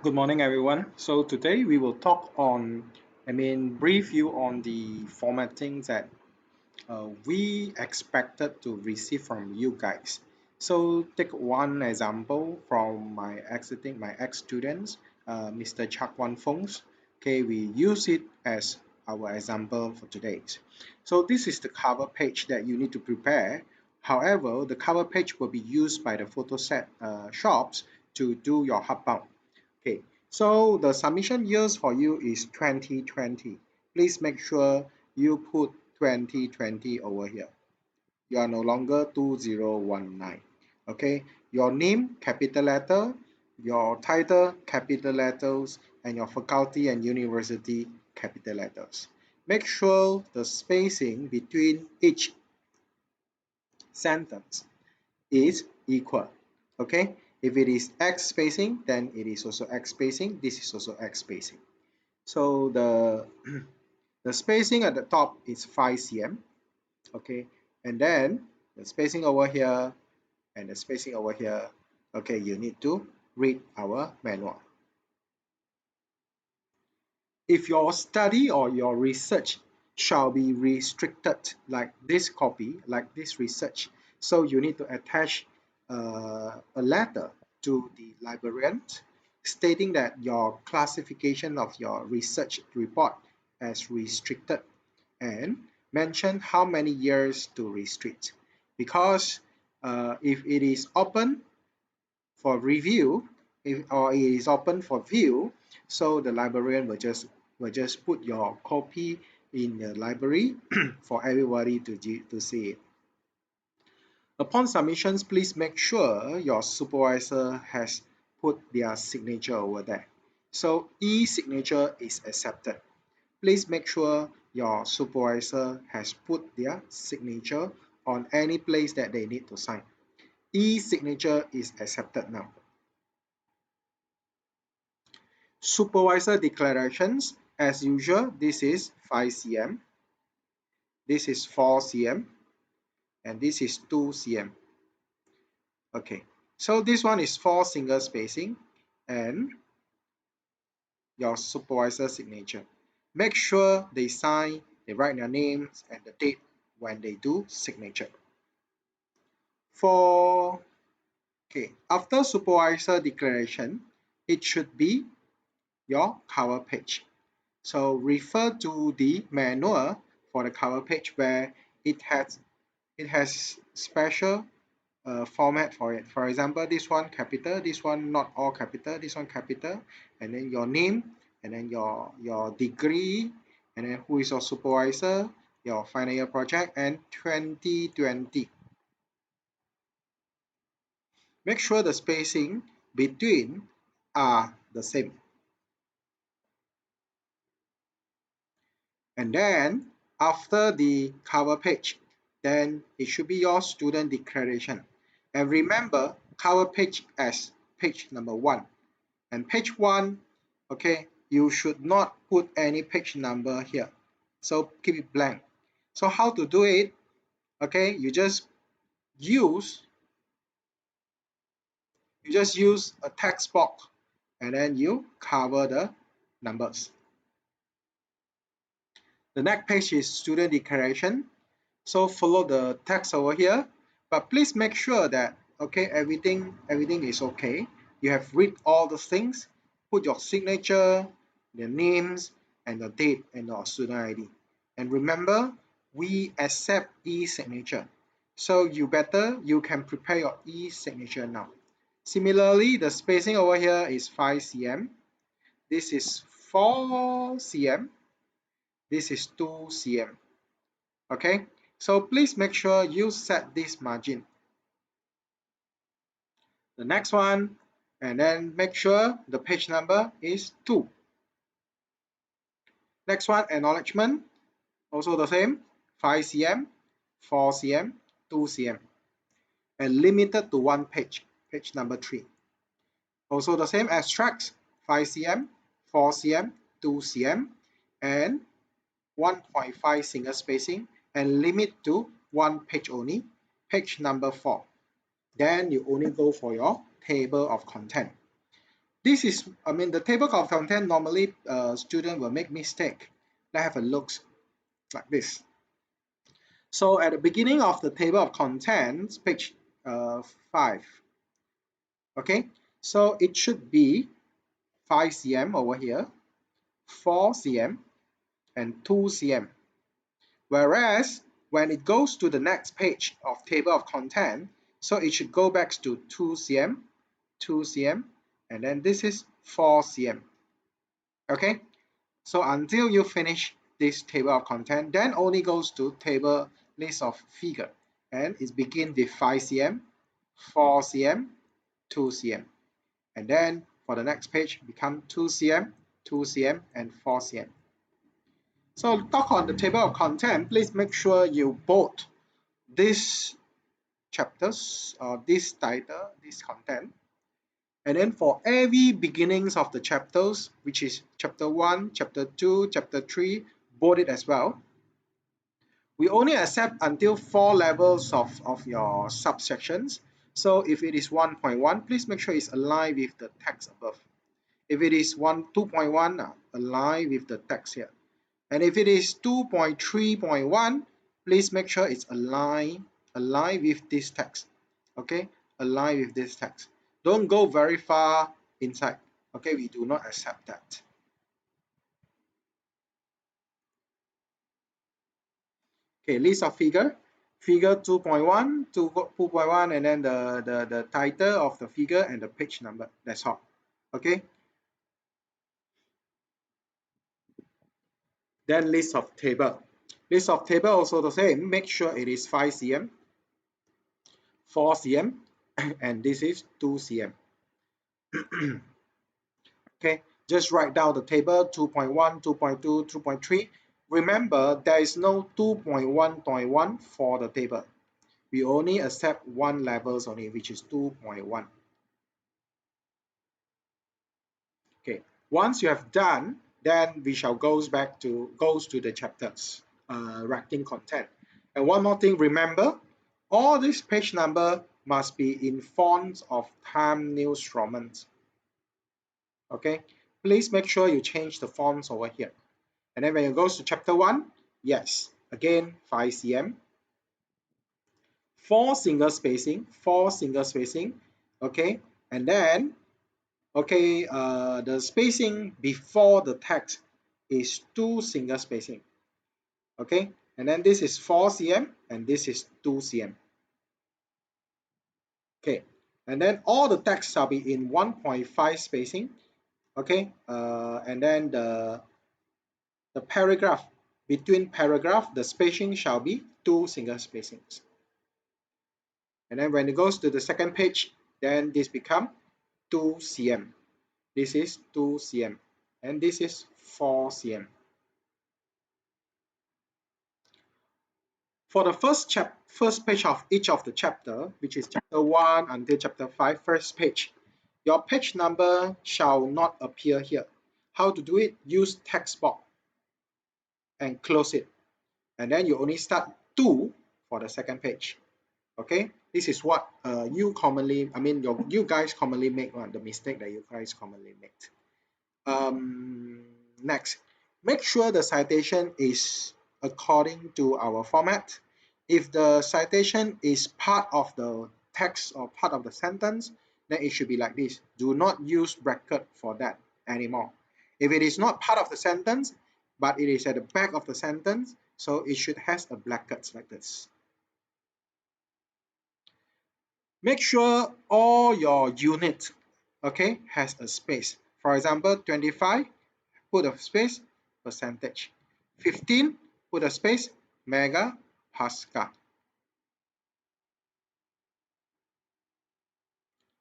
Good morning, everyone. So today we will talk on, brief you on the formatting that we expected to receive from you guys. So take one example from my ex-students, Mr. Chak Wan Fong's. Okay, we use it as our example for today. So this is the cover page that you need to prepare. However, the cover page will be used by the photo set shops to do your hardbound. Okay, so the submission years for you is 2020. Please make sure you put 2020 over here. You are no longer 2019. Okay, your name, capital letter, your title, capital letters, and your faculty and university, capital letters. Make sure the spacing between each sentence is equal. Okay, if it is X spacing, then it is also X spacing. This is also X spacing. So the spacing at the top is 5 cm. Okay, and then the spacing over here and the spacing over here. Okay, you need to read our manual. If your study or your research shall be restricted like this copy, like this research, so you need to attach a letter to the librarian stating that your classification of your research report as restricted and mention how many years to restrict. Because if it is open for review, or it is open for view, so the librarian will just put your copy in the library for everybody to see it. Upon submissions, please make sure your supervisor has put their signature over there. So e-signature is accepted. Please make sure your supervisor has put their signature on any place that they need to sign. E-signature is accepted now. Supervisor declarations, as usual, this is 5 cm, this is 4 cm, and this is 2 cm. Okay, so this one is for single spacing and your supervisor signature. Make sure they sign, they write their names and the date when they do signature. For after supervisor declaration, it should be your cover page. So refer to the manual for the cover page where it has special format for it. For example, this one capital, this one not all capital, this one capital, and then your name, and then your degree, and then who is your supervisor, your final year project, and 2020. Make sure the spacing between are the same. And then after the cover page, then it should be your student declaration. And remember, cover page as page number 1. And page 1, okay, you should not put any page number here. So keep it blank. So how to do it? Okay, use you just use a text box and then you cover the numbers. The next page is student declaration. So follow the text over here, but please make sure that okay everything is okay. You have read all the things, put your signature, the names, and the date and your student ID. And remember, we accept e-signature. So you can prepare your e-signature now. Similarly, the spacing over here is 5 cm. This is 4 cm. This is 2 cm. Okay, so please make sure you set this margin. The next one, and then make sure the page number is 2. Next one, acknowledgement, also the same, 5 cm, 4 cm, 2 cm, and limited to one page, page number 3. Also the same, extracts, 5 cm, 4 cm, 2 cm, and 1.5 single spacing, and limit to one page only, page number 4. Then you only go for your table of content. this is, I mean, the table of content normally student will make mistake. Let's have a look like this. So at the beginning of the table of contents, page 5, okay, so it should be 5 cm over here, 4 cm, and 2 cm. Whereas when it goes to the next page of table of content, so it should go back to 2 cm, 2 cm, and then this is 4 cm. Okay, so until you finish this table of content, then only goes to table list of figure, and it begins with 5 cm, 4 cm, 2 cm, and then for the next page become 2 cm, 2 cm, and 4 cm. So talk on the table of content, please make sure you bold this chapters or this title, this content. And then for every beginnings of the chapters, which is chapter 1, chapter 2, chapter 3, bold it as well. We only accept until 4 levels of your subsections. So if it is 1.1, please make sure it's aligned with the text above. If it is 2.1, align with the text here. And if it is 2.3.1, please make sure it's aligned with this text. Okay, align with this text. Don't go very far inside. Okay, we do not accept that. Okay, list of figure. Figure 2.1, 2.1, and then the title of the figure and the page number. That's all. Okay. Then list of table. List of table also the same. Make sure it is 5 cm, 4 cm, and this is 2 cm. Okay, just write down the table 2.1, 2.2, 2.3. Remember, there is no 2.1.1 for the table. We only accept one levels only, which is 2.1. Okay, once you have done, then we shall goes to the chapters, writing content. And one more thing, remember, all this page number must be in fonts of Times New Roman. Okay, please make sure you change the fonts over here. And then when it goes to chapter 1, yes, again 5 cm, 4 single spacing, okay, and then okay, the spacing before the text is 2 single spacing, okay, and then this is 4 cm and this is 2 cm, okay, and then all the text shall be in 1.5 spacing, okay, and then the paragraph, between paragraph, the spacing shall be 2 single spacings. And then when it goes to the second page, then this become 2 cm. This is 2 cm. And this is 4 cm. For the first page of each of the chapter, which is chapter 1 until chapter 5, first page, your page number shall not appear here. How to do it? Use text box and close it. And then you only start 2 for the second page. Okay, this is what you guys commonly make the mistake that you guys commonly make. Next, make sure the citation is according to our format. If the citation is part of the text or part of the sentence, then it should be like this. Do not use bracket for that anymore. If it is not part of the sentence, but it is at the back of the sentence, so it should have a bracket like this. Make sure all your unit, okay, has a space. For example, 25, put a space, percentage. 15, put a space, mega Pascal.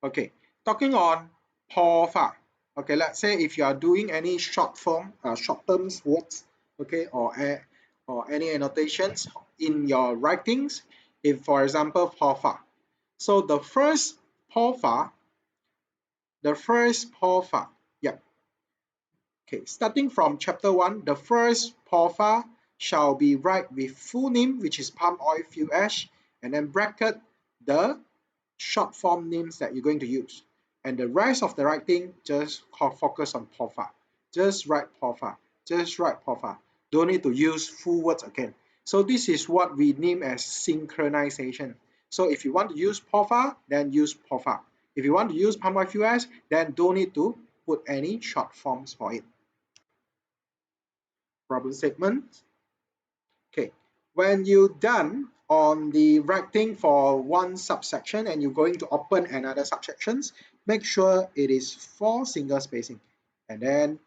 Okay, talking on POFA. Okay, let's say if you are doing any short term words, okay, or any annotations in your writings, if for example POFA. So the first POFA, yeah. Okay, starting from chapter 1, the first POFA shall be write with full name, which is palm oil fuel ash, and then bracket the short form names that you're going to use. and the rest of the writing just focus on POFA. Just write POFA. Just write POFA. Don't need to use full words again. So this is what we name as synchronization. So if you want to use POFA, then use POFA. If you want to use PalmWiFUS, then don't need to put any short forms for it. Problem statement. Okay, when you're done on the writing for one subsection and you're going to open another subsections, make sure it is 4 single spacing and then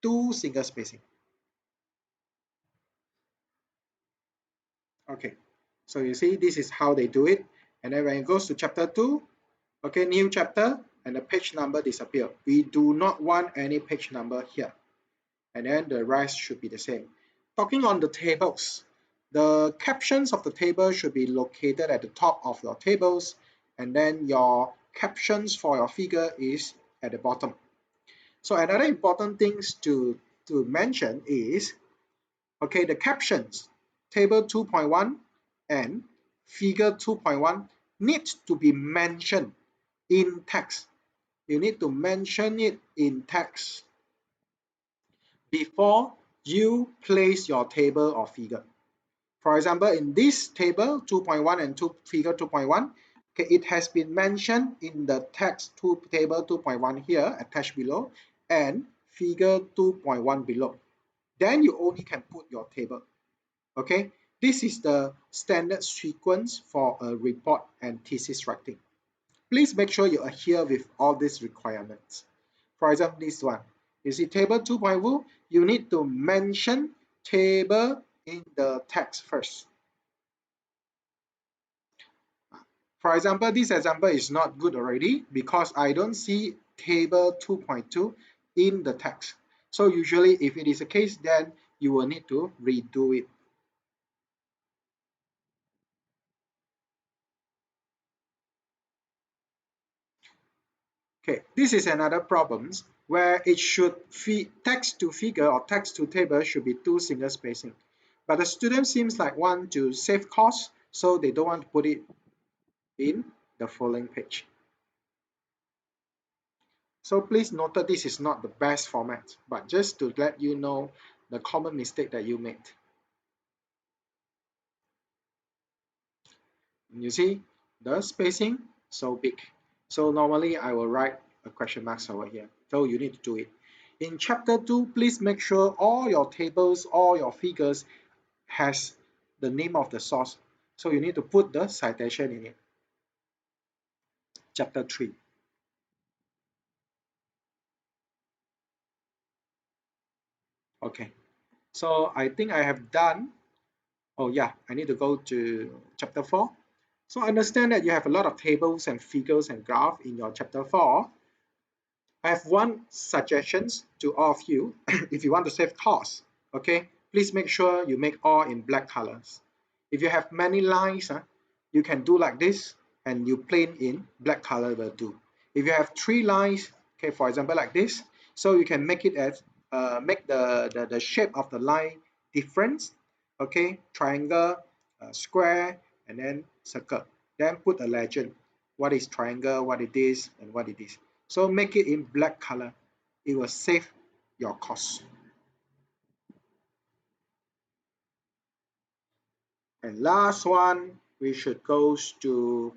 2 single spacing. Okay, so you see this is how they do it. And then when it goes to chapter 2, okay, new chapter, and the page number disappear. We do not want any page number here. And then the rest should be the same. Talking on the tables, the captions of the table should be located at the top of your tables, and then your captions for your figure is at the bottom. So another important things to mention is, okay, the captions, table 2.1 and figure 2.1 needs to be mentioned in text. You need to mention it in text before you place your table or figure. For example, in this table 2.1 and figure 2.1, okay, it has been mentioned in the text table 2.1 here attached below and figure 2.1 below. Then you only can put your table. Okay, this is the standard sequence for a report and thesis writing. Please make sure you adhere with all these requirements. For example, this one, you see table 2.0, you need to mention table in the text first. For example, this example is not good already because I don't see table 2.2 in the text. So usually if it is the case, then you will need to redo it. Okay, this is another problem where it should text to figure or text to table should be 2 single spacing. But the student seems like want to save cost, so they don't want to put it in the following page. So please note that this is not the best format, but just to let you know the common mistake that you made. You see the spacing so big. So normally I will write a question mark over here. So you need to do it. In chapter 2, please make sure all your tables, all your figures has the name of the source. So you need to put the citation in it. Chapter 3. Okay. So I think I have done. Oh yeah, I need to go to chapter 4. So understand that you have a lot of tables and figures and graph in your chapter 4. I have one suggestions to all of you. If you want to save cost, okay, please make sure you make all in black colors. If you have many lines, you can do like this and you plain in black color will do. If you have 3 lines, okay, for example like this, so you can make it as make the shape of the line different, okay, triangle, square, and then circle. Then put a legend, what is triangle, what it is, and what it is. So make it in black color. It will save your cost. And last one, we should go to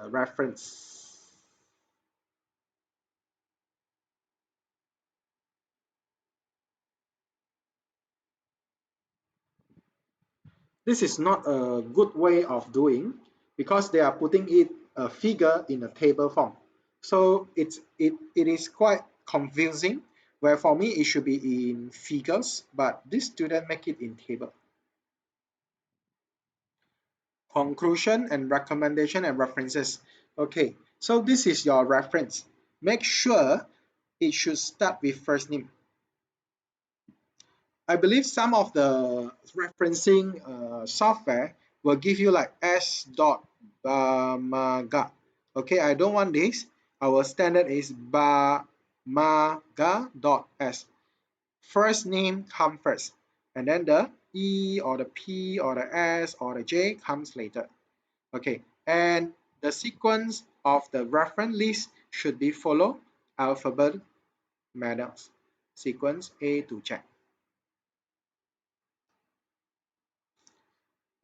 reference. This is not a good way of doing because they are putting it a figure in a table form. So it is quite confusing where for me it should be in figures, but this student make it in table. Conclusion and recommendation and references. Okay, so this is your reference. Make sure it should start with first name. I believe some of the referencing software will give you like s.bamaga. Okay, I don't want this. Our standard is bamaga.s. First name come first, and then the E or the P or the S or the J comes later. Okay, and the sequence of the reference list should be follow alphabet manners, sequence A to Z.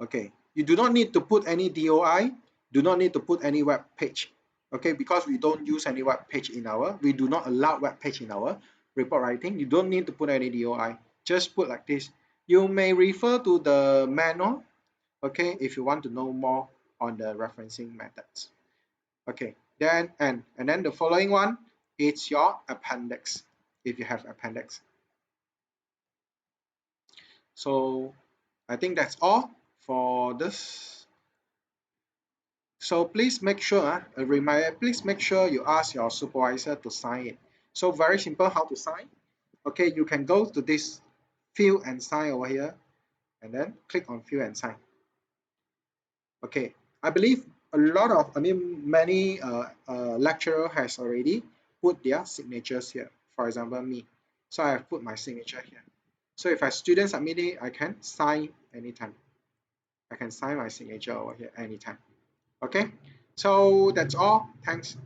Okay, you do not need to put any DOI, do not need to put any web page. Okay, because we don't use any web page in our, we do not allow web page in our report writing. You don't need to put any DOI. Just put like this. You may refer to the manual, okay, if you want to know more on the referencing methods. Okay, and then the following one is your appendix, if you have appendix. So I think that's all for this. So please make sure, a reminder, please make sure you ask your supervisor to sign it. So very simple how to sign. Okay, you can go to this fill and sign over here and then click on fill and sign. Okay, I believe many lecturer has already put their signatures here. For example, me. So I have put my signature here. So if a student submit it, I can sign anytime. I can sign my signature over here anytime. Okay, so that's all. Thanks.